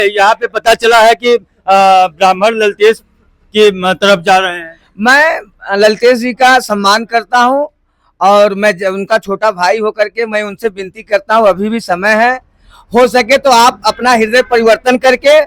यहाँ पे पता चला है कि ब्राह्मण ललतेश की तरफ जा रहे हैं। मैं ललतेश जी का सम्मान करता हूं और मैं उनका छोटा भाई होकर के मैं उनसे विनती करता हूं, अभी भी समय है, हो सके तो आप अपना हृदय परिवर्तन करके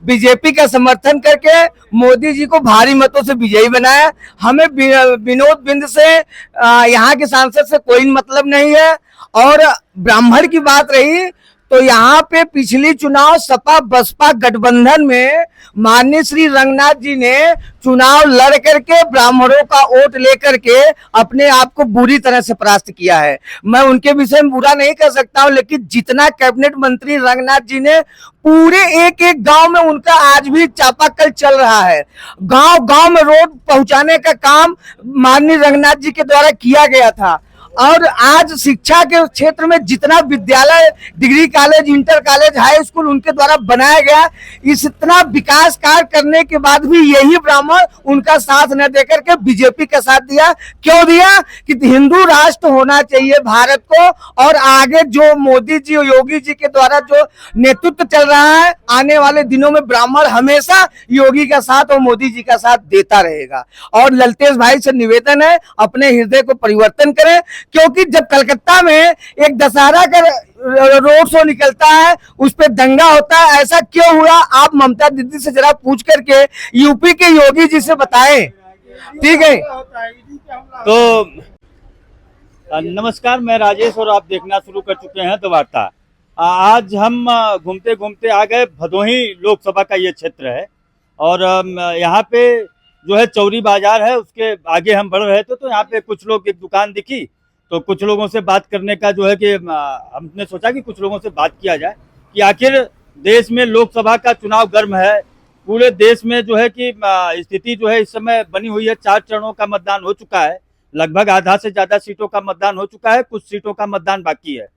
बीजेपी का समर्थन करके मोदी जी को भारी मतों से विजयी बनाया। हमें विनोद बिंद से यहाँ के सांसद से कोई मतलब नहीं है। और ब्राह्मण की बात रही तो यहाँ पे पिछली चुनाव सपा बसपा गठबंधन में माननीय श्री रंगनाथ जी ने चुनाव लड़ करके ब्राह्मणों का वोट लेकर के अपने आप को बुरी तरह से परास्त किया है। मैं उनके विषय में बुरा नहीं कर सकता हूं, लेकिन जितना कैबिनेट मंत्री रंगनाथ जी ने पूरे एक एक गांव में उनका आज भी चापाकल चल रहा है। गांव गांव में रोड पहुंचाने का काम माननीय रंगनाथ जी के द्वारा किया गया था। और आज शिक्षा के क्षेत्र में जितना विद्यालय, degree college, inter college, high school उनके द्वारा बनाया गया, इतना विकास कार्य करने के बाद भी यही ब्राह्मण उनका साथ न देकर के बीजेपी का साथ दिया। क्यों दिया? कि हिंदू राष्ट्र होना चाहिए भारत को, और आगे जो मोदी जी और योगी जी के द्वारा जो नेतृत्व चल रहा है, आने वाले दिनों में ब्राह्मण हमेशा योगी का साथ और मोदी जी का साथ देता रहेगा। और ललतेश भाई से निवेदन है, अपने हृदय को परिवर्तन करें, क्योंकि जब कलकत्ता में एक दशहरा का रोड शो निकलता है, उस पर दंगा होता है, ऐसा क्यों हुआ? आप ममता दीदी से जरा पूछ करके यूपी के योगी जी से बताएं, ठीक है? तो नमस्कार, मैं राजेश और आप देखना शुरू कर चुके हैं द वार्ता। आज हम घूमते घूमते आ गए भदोही लोकसभा का ये क्षेत्र है, और यहाँ पे जो है चौरी बाजार है, उसके आगे हम बढ़ रहे थे तो यहाँ पे कुछ लोग, एक दुकान दिखी तो कुछ लोगों से बात करने का जो है कि हमने सोचा कि कुछ लोगों से बात किया जाए कि आखिर देश में लोकसभा का चुनाव गर्म है। पूरे देश में जो है कि स्थिति जो है इस समय बनी हुई है। 4 चरणों का मतदान हो चुका है, लगभग आधा से ज्यादा सीटों का मतदान हो चुका है, कुछ सीटों का मतदान बाकी है।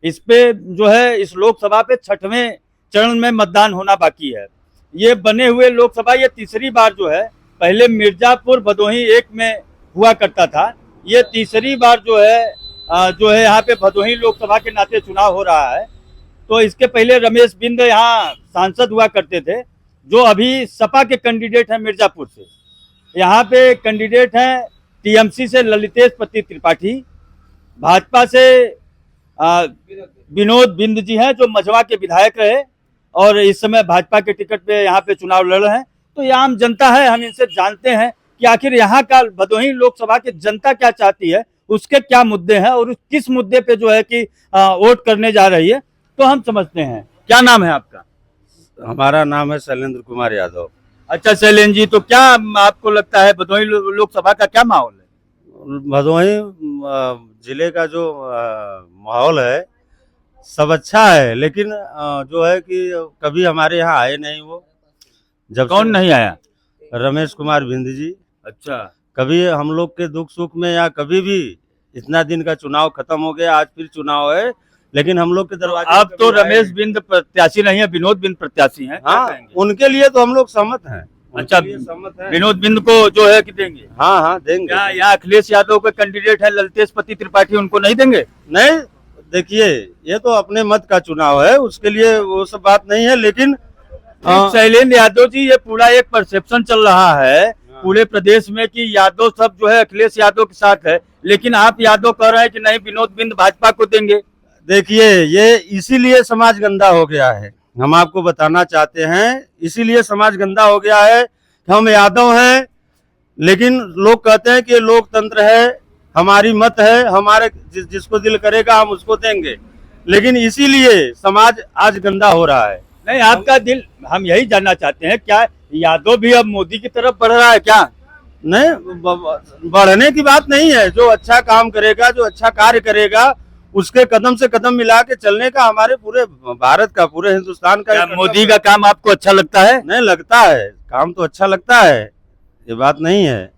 इस पे जो है इस लोकसभा पे 6वें चरण में मतदान होना बाकी है। ये बने हुए लोकसभा ये तीसरी बार जो है, पहले मिर्जापुर भदोही 1 में हुआ करता था, ये तीसरी बार जो है यहाँ पे भदोही लोकसभा के नाते चुनाव हो रहा है। तो इसके पहले रमेश बिंद यहाँ सांसद हुआ करते थे, जो अभी सपा के कैंडिडेट हैं मिर्जापुर से। यहाँ पे कैंडिडेट हैं टीएमसी से ललितेश पति त्रिपाठी, भाजपा से विनोद बिंद जी हैं जो मझवा के विधायक रहे और इस समय भाजपा के टिकट पे यहाँ पे चुनाव लड़ रहे हैं। तो ये आम जनता है, हम इनसे जानते हैं कि आखिर यहाँ का भदोही लोकसभा की जनता क्या चाहती है, उसके क्या मुद्दे हैं और किस मुद्दे पे जो है कि वोट करने जा रही है, तो हम समझते हैं। क्या नाम है आपका? हमारा नाम है शैलेंद्र कुमार यादव। अच्छा शैलेंद्र जी, तो क्या आपको लगता है भदोही लोकसभा का क्या माहौल है? भदोही जिले का जो माहौल है सब अच्छा है, लेकिन जो है कि कभी हमारे यहाँ आए नहीं वो। जब कौन नहीं आया? रमेश कुमार बिंद जी। अच्छा, कभी हम लोग के दुख सुख में या कभी भी, इतना दिन का चुनाव खत्म हो गया, आज फिर चुनाव है, लेकिन हम लोग के दरवाजे। अब तो रमेश बिंद प्रत्याशी नहीं है, विनोद बिंद प्रत्याशी हैं। हाँ, उनके लिए तो हम लोग सहमत हैं। अच्छा, विनोद बिंद को जो है कि देंगे? हाँ हाँ देंगे। क्या यहाँ अखिलेश यादव के कैंडिडेट है ललतेश पति त्रिपाठी, उनको नहीं देंगे? नहीं, देखिए ये तो अपने मत का चुनाव है, उसके लिए वो सब बात नहीं है। लेकिन शैलेंद्र यादव जी, ये पूरा एक परसेप्शन चल रहा है पूरे प्रदेश में कि यादव सब जो है अखिलेश यादव के साथ है, लेकिन आप यादव कह रहे हैं कि नहीं विनोद बिंद भाजपा को देंगे। देखिए ये इसीलिए समाज गंदा हो गया है, हम आपको बताना चाहते हैं, इसीलिए समाज गंदा हो गया है कि हम यादव हैं, लेकिन लोग कहते हैं कि ये लोकतंत्र है, हमारी मत है, हमारे जिसको दिल करेगा हम उसको देंगे, लेकिन इसीलिए समाज आज गंदा हो रहा है। नहीं, आपका दिल, हम यही जानना चाहते हैं, क्या यादव भी अब मोदी की तरफ बढ़ रहा है क्या? नहीं, बढ़ने की बात नहीं है। जो अच्छा काम करेगा, जो अच्छा कार्य करेगा, उसके कदम से कदम मिला के चलने का हमारे पूरे भारत का, पूरे हिंदुस्तान का। मोदी का काम आपको अच्छा लगता है? नहीं लगता है, काम तो अच्छा लगता है, ये बात नहीं है,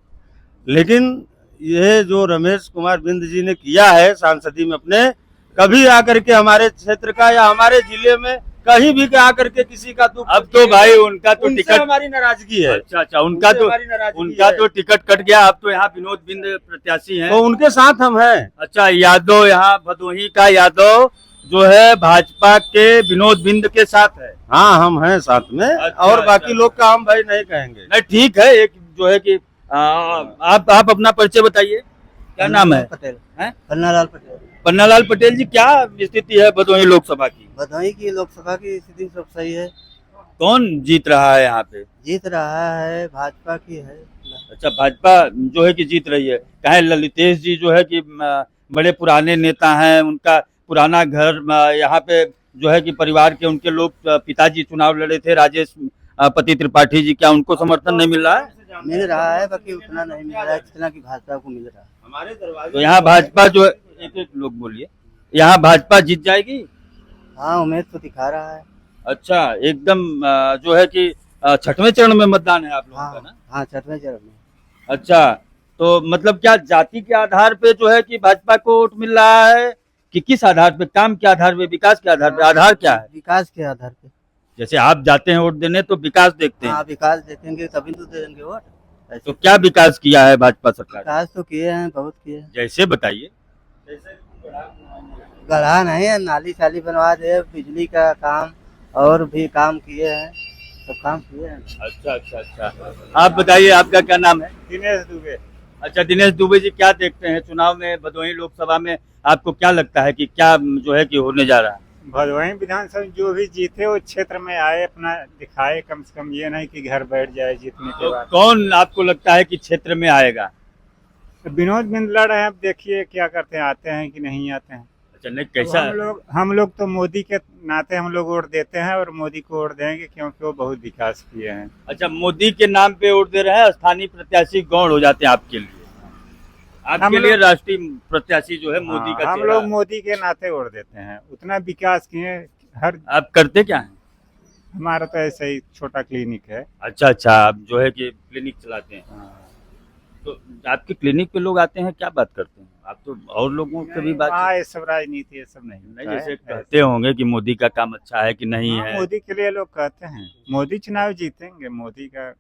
लेकिन ये जो रमेश कुमार बिंद जी ने किया है सांसदी में अपने, कभी आकर के हमारे क्षेत्र का या हमारे जिले में कहीं भी आकर के किसी का दुख। अब तो भाई उनका तो टिकट, हमारी नाराजगी है। अच्छा, उनका तो टिकट कट गया, अब तो यहाँ विनोद बिंद प्रत्याशी हैं, तो उनके साथ हम हैं। अच्छा, यादव यहाँ भदोही का यादव जो है भाजपा के विनोद बिंद के साथ है। हाँ, हम हैं साथ में। अच्छा, और बाकी अच्छा। लोग का हम भाई नहीं कहेंगे। नहीं ठीक है, एक जो है कि आप अपना परिचय बताइए, क्या नाम है? पटेल हैं? पन्नालाल पटेल। पन्नालाल पटेल जी, क्या स्थिति है भदोही लोकसभा की? भदोही की लोकसभा की स्थिति सब सही है, कौन जीत रहा है यहाँ पे? जीत रहा है, भाजपा की है। अच्छा, भाजपा जो है कि जीत रही है। कहे ललितेश जी जो है कि बड़े पुराने नेता हैं, उनका पुराना घर यहाँ पे जो है कि परिवार के उनके लोग पिताजी चुनाव लड़े थे, राजेश पति त्रिपाठी जी, क्या उनको समर्थन नहीं मिल रहा है? मिल रहा है, बाकी उतना नहीं मिल रहा है जितना कि भाजपा को मिल रहा है। हमारे दरवाजे तो यहाँ भाजपा जो है, एक लोग बोलिए, यहाँ भाजपा जीत जाएगी? हाँ, उम्मीद तो दिखा रहा है। अच्छा, एकदम जो है कि छठवें चरण में मतदान है आप लोगों का ना? हाँ, छठवें चरण में। अच्छा, तो मतलब क्या जाति के आधार पे जो है कि भाजपा को वोट मिल रहा है कि किस आधार पे? काम के आधार पे, विकास के आधार पे? आधार क्या है? विकास के आधार पे। जैसे आप जाते हैं वोट देने तो विकास देखते हैं, हाँ, विकास देखेंगे तभी तो देंगे वोट। ऐसे तो क्या विकास किया है भाजपा सरकार? विकास तो किए हैं, बहुत किए हैं। जैसे बताइए। गढ़ा नहीं है, नाली साली बनवा दे, बिजली का काम और भी काम किए हैं, सब काम किए हैं। अच्छा अच्छा अच्छा, आप बताइए, आपका क्या नाम है? दिनेश दुबे। अच्छा, दिनेश दुबे जी, क्या देखते हैं चुनाव में भदोही लोकसभा में? आपको क्या लगता है कि क्या जो है कि होने जा रहा है? भदोही विधानसभा जो भी जीते वो क्षेत्र में आए, अपना दिखाए, कम से कम ये नहीं कि घर बैठ जाए जीतने के तो बाद। कौन आपको लगता है कि क्षेत्र में आएगा? तो विनोद बिंद लड़ रहे हैं, अब देखिए क्या करते हैं, आते हैं कि नहीं आते हैं। अच्छा, नहीं तो कैसा? हम लोग तो मोदी के नाते हम लोग वोट देते हैं और मोदी को वोट देंगे क्योंकि वो बहुत विकास किए हैं। अच्छा, मोदी के नाम पे वोट दे रहे हैं, स्थानीय प्रत्याशी गौण हो जाते हैं आपके लिए? आपके हम लिए लोग- राष्ट्रीय प्रत्याशी जो है मोदी का हम चेहरा लोग है। मोदी के नाते वोट देते हैं, उतना विकास किए। हर आप करते क्या हैं? हमारा तो ऐसा ही छोटा क्लिनिक है। अच्छा अच्छा, आप जो है कि क्लिनिक चलाते हैं। तो आपके क्लिनिक पे लोग आते हैं, क्या बात करते हैं? आप तो और लोगों से भी बात हाँ, ये सब राजनीति ये सब नहीं नहीं, होता जैसे है। कहते होंगे कि मोदी का काम अच्छा है कि नहीं हाँ, है। मोदी के लिए लोग कहते हैं, मोदी चुनाव जीतेंगे, मोदी का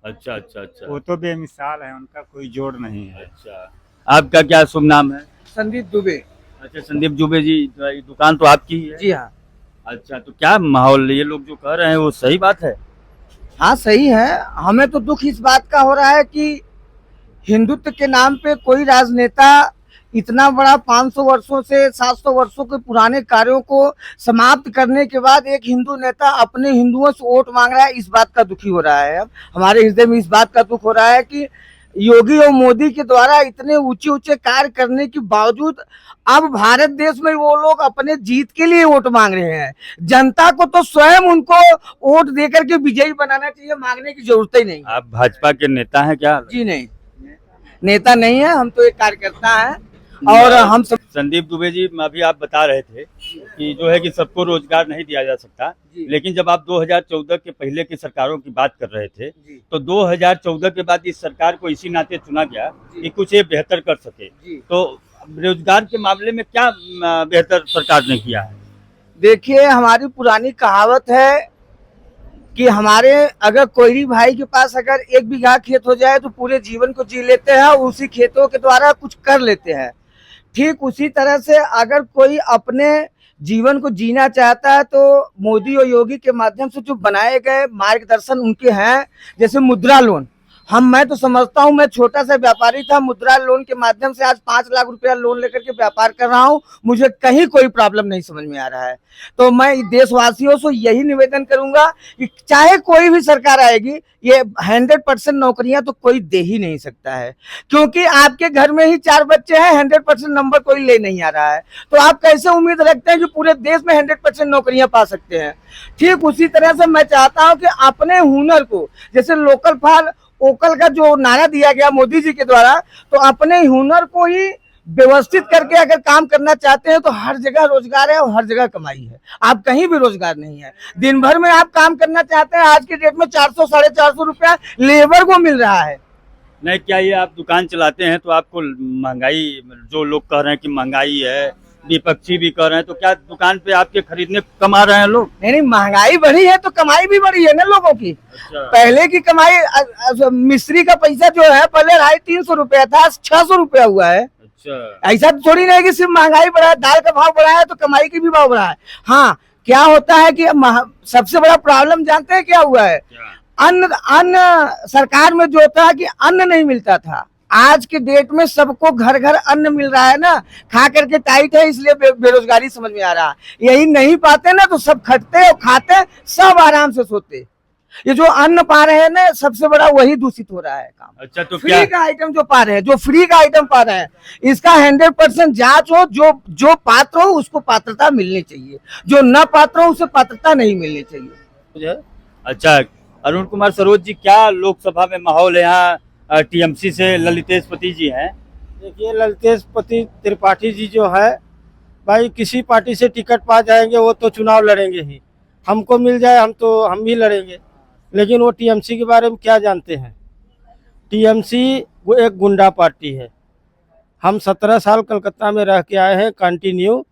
अच्छा अच्छा अच्छा वो तो बेमिसाल है, उनका कोई जोड़ नहीं है। अच्छा, आपका क्या शुभ नाम है? संदीप दुबे। अच्छा, संदीप दुबे जी, तो ये दुकान तो आपकी ही है? जी हाँ। अच्छा, तो क्या माहौल, ये लोग जो कह रहे हैं वो सही बात है? हाँ सही है। हमें तो दुख इस बात का हो रहा है कि हिंदुत्व के नाम पे कोई राजनेता इतना बड़ा 500 वर्षों से 700 वर्षों के पुराने कार्यों को समाप्त करने के बाद एक हिंदू नेता अपने हिंदुओं से वोट मांग रहा है, इस बात का दुखी हो रहा है। अब हमारे हृदय में इस बात का दुख हो रहा है कि योगी और मोदी के द्वारा इतने ऊंचे ऊंचे कार्य करने के बावजूद अब भारत देश में वो लोग अपने जीत के लिए वोट मांग रहे हैं। जनता को तो स्वयं उनको वोट देकर के विजयी बनाना चाहिए, मांगने की जरूरत ही नहीं। आप भाजपा के नेता हैं क्या? जी नहीं, नेता नहीं है, हम तो एक कार्यकर्ता हैं। और हम सब संदीप दुबे जी, अभी आप बता रहे थे कि जो है कि सबको रोजगार नहीं दिया जा सकता, जी। लेकिन जब आप 2014 के पहले की सरकारों की बात कर रहे थे जी। तो 2014 के बाद इस सरकार को इसी नाते चुना गया कि कुछ ये बेहतर कर सके। जी। तो रोजगार के मामले में क्या बेहतर सरकार ने किया है? देखिए, हमारी पुरानी कहावत है कि हमारे अगर कोई भाई के पास अगर 1 बीघा खेत हो जाए तो पूरे जीवन को जी लेते हैं, उसी खेतों के द्वारा कुछ कर लेते हैं। ठीक उसी तरह से अगर कोई अपने जीवन को जीना चाहता है तो मोदी और योगी के माध्यम से जो बनाए गए मार्गदर्शन उनके हैं, जैसे मुद्रा लोन। मैं तो समझता हूँ, मैं छोटा सा व्यापारी था, मुद्रा लोन के माध्यम से आज 5 लाख रुपया लोन लेकर के व्यापार कर रहा हूँ, मुझे कहीं कोई प्रॉब्लम नहीं समझ में आ रहा है। तो मैं देशवासियों से यही निवेदन करूंगा कि चाहे कोई भी सरकार आएगी, ये 100% नौकरियां तो कोई दे ही नहीं सकता है, क्योंकि आपके घर में ही 4 बच्चे हैं, 100% नंबर कोई ले नहीं आ रहा है, तो आप कैसे उम्मीद रखते हैं कि पूरे देश में 100% नौकरियां पा सकते हैं? ठीक उसी तरह से मैं चाहता हूं कि अपने हुनर को, जैसे लोकल फॉर वोकल का जो नारा दिया गया मोदी जी के द्वारा, तो अपने हुनर को ही व्यवस्थित करके अगर काम करना चाहते हैं तो हर जगह रोजगार है और हर जगह कमाई है। आप कहीं भी रोजगार नहीं है, दिन भर में आप काम करना चाहते हैं, आज के डेट में 400 साढ़े 400 रुपया लेबर को मिल रहा है। नहीं, क्या ये आप दुकान चलाते हैं तो आपको महंगाई, जो लोग कह रहे हैं कि महंगाई है, विपक्षी भी कह रहे हैं, तो क्या दुकान पे आपके खरीदने कमा रहे हैं लोग? नहीं, महंगाई बढ़ी है तो कमाई भी बढ़ी है ना लोगों की। अच्छा। पहले की कमाई, मिस्त्री का पैसा जो है पहले 250-300 रुपया था, 600 रुपया हुआ है। अच्छा। ऐसा तो थोड़ी नहीं कि सिर्फ महंगाई बढ़ा है, दाल का भाव बढ़ा है तो कमाई की भी भाव बढ़ा है। हाँ, क्या होता है कि सबसे बड़ा प्रॉब्लम जानते हैं क्या हुआ है? अन्न सरकार में जो था कि अन्न नहीं मिलता था। आज के डेट में सबको घर घर अन्न मिल रहा है ना, खा करके टाइट है इसलिए बेरोजगारी समझ में आ रहा है। यही नहीं पाते ना तो सब खटते और खाते, सब आराम से सोते। ये जो अन्न पा रहे हैं ना, सबसे बड़ा वही दूषित हो रहा है काम। अच्छा, तो फ्री क्या का आइटम जो पा रहे हैं, जो फ्री का आइटम पा रहे हैं, इसका 100% जांच हो। जो पात्र हो उसको पात्रता मिलनी चाहिए, जो न पात्र हो उसे पात्रता नहीं मिलनी चाहिए। अच्छा, अरुण कुमार सरोज जी, क्या लोकसभा में माहौल है? यहाँ टीएमसी से ललितेश पति जी हैं। देखिए, ललितेश पति त्रिपाठी जी जो है, भाई किसी पार्टी से टिकट पा जाएंगे वो तो चुनाव लड़ेंगे ही। हमको मिल जाए हम भी लड़ेंगे, लेकिन वो टीएमसी के बारे में क्या जानते हैं? टीएमसी वो एक गुंडा पार्टी है। हम 17 साल कलकत्ता में रह के आए हैं कंटिन्यू।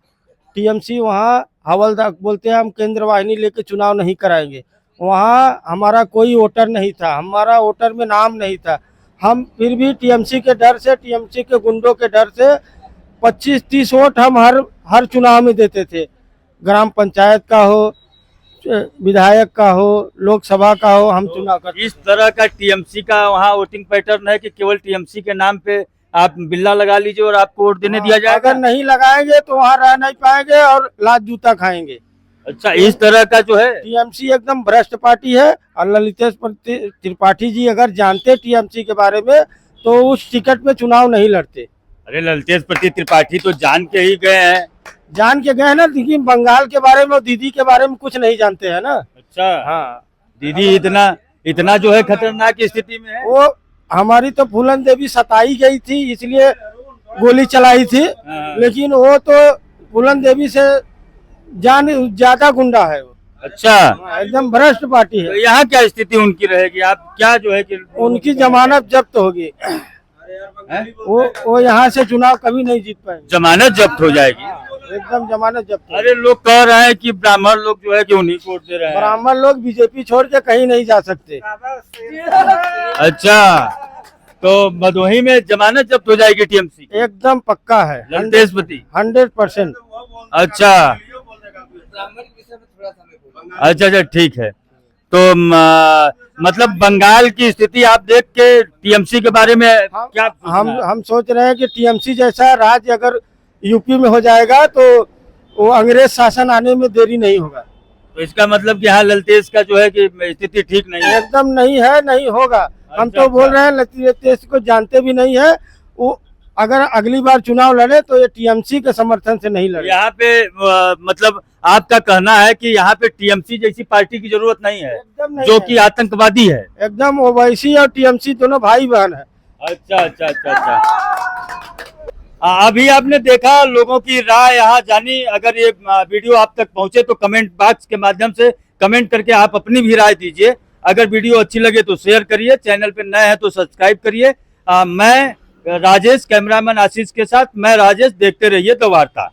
टीएमसी वहाँ हवलदार बोलते हैं, हम केंद्र वाहिनी लेके चुनाव नहीं कराएंगे। वहाँ हमारा कोई वोटर नहीं था, हमारा वोटर में नाम नहीं था। हम फिर भी टीएमसी के डर से, टीएमसी के गुंडों के डर से 25-30 वोट हम हर चुनाव में देते थे। ग्राम पंचायत का हो, विधायक का हो, लोकसभा का हो, हम चुनाव करते। इस तरह का टीएमसी का वहाँ वोटिंग पैटर्न है कि केवल टीएमसी के नाम पे आप बिल्ला लगा लीजिए और आपको वोट देने दिया जाएगा? अगर नहीं लगाएंगे तो वहाँ रह नहीं पाएंगे और लात जूता खाएंगे। अच्छा, इस तरह का जो है टीएमसी एकदम भ्रष्ट पार्टी है। और ललितेश त्रिपाठी जी अगर जानते टीएमसी के बारे में तो उस टिकट पे चुनाव नहीं लड़ते। अरे, ललितेश पति त्रिपाठी तो जान के ही गए हैं। जान के गए ना, लेकिन बंगाल के बारे में और दीदी के बारे में कुछ नहीं जानते हैं ना। अच्छा, हाँ, दीदी इतना जो है खतरनाक स्थिति में है। वो हमारी तो फूलन देवी सताई गई थी इसलिए गोली चलाई थी, लेकिन वो तो फूलन देवी से ज्यादा गुंडा है वो। अच्छा, एकदम भ्रष्ट पार्टी तो है। यहाँ क्या स्थिति उनकी रहेगी? आप क्या जो है कि उनकी जमानत जब्त होगी। वो यहाँ से चुनाव कभी नहीं जीत पाएंगे। जमानत जब्त हो जाएगी? एकदम जमानत जब्त। अरे, लोग कह रहे हैं कि ब्राह्मण लोग जो है कि उन्हीं को वोट दे रहे हैं। ब्राह्मण लोग बीजेपी छोड़ के कहीं नहीं जा सकते। अच्छा, तो भदोही में जमानत जब्त हो जाएगी टीएमसी? एकदम पक्का है, ललितेश पति 100%। अच्छा अच्छा, ठीक है। तो मतलब बंगाल की स्थिति आप देख के टीएमसी के बारे में क्या हम सोच रहे हैं कि टीएमसी जैसा राज्य अगर यूपी में हो जाएगा तो वो अंग्रेज शासन आने में देरी नहीं होगा। तो इसका मतलब कि यहाँ ललितेश का जो है कि स्थिति ठीक नहीं है? एकदम नहीं है, नहीं होगा। हम तो बोल रहे हैं ललितेश को जानते भी नहीं है। वो अगर अगली बार चुनाव लड़े तो ये टीएमसी के समर्थन से नहीं लड़े। यहाँ पे मतलब आपका कहना है कि यहाँ पे टीएमसी जैसी पार्टी की जरूरत नहीं है, एकदम नहीं जो है। कि आतंकवादी है। एकदम ओवैसी और टीएमसी दोनों भाई बहन है। अच्छा अच्छा अच्छा अच्छा। अभी आपने देखा लोगों की राय यहाँ जानी। अगर ये वीडियो आप तक पहुंचे तो कमेंट बॉक्स के माध्यम से कमेंट करके आप अपनी भी राय दीजिए। अगर वीडियो अच्छी लगे तो शेयर करिए, चैनल पे नए हैं तो सब्सक्राइब करिए। मैं राजेश, कैमरामैन आशीष के साथ मैं राजेश, देखते रहिए द वार्ता।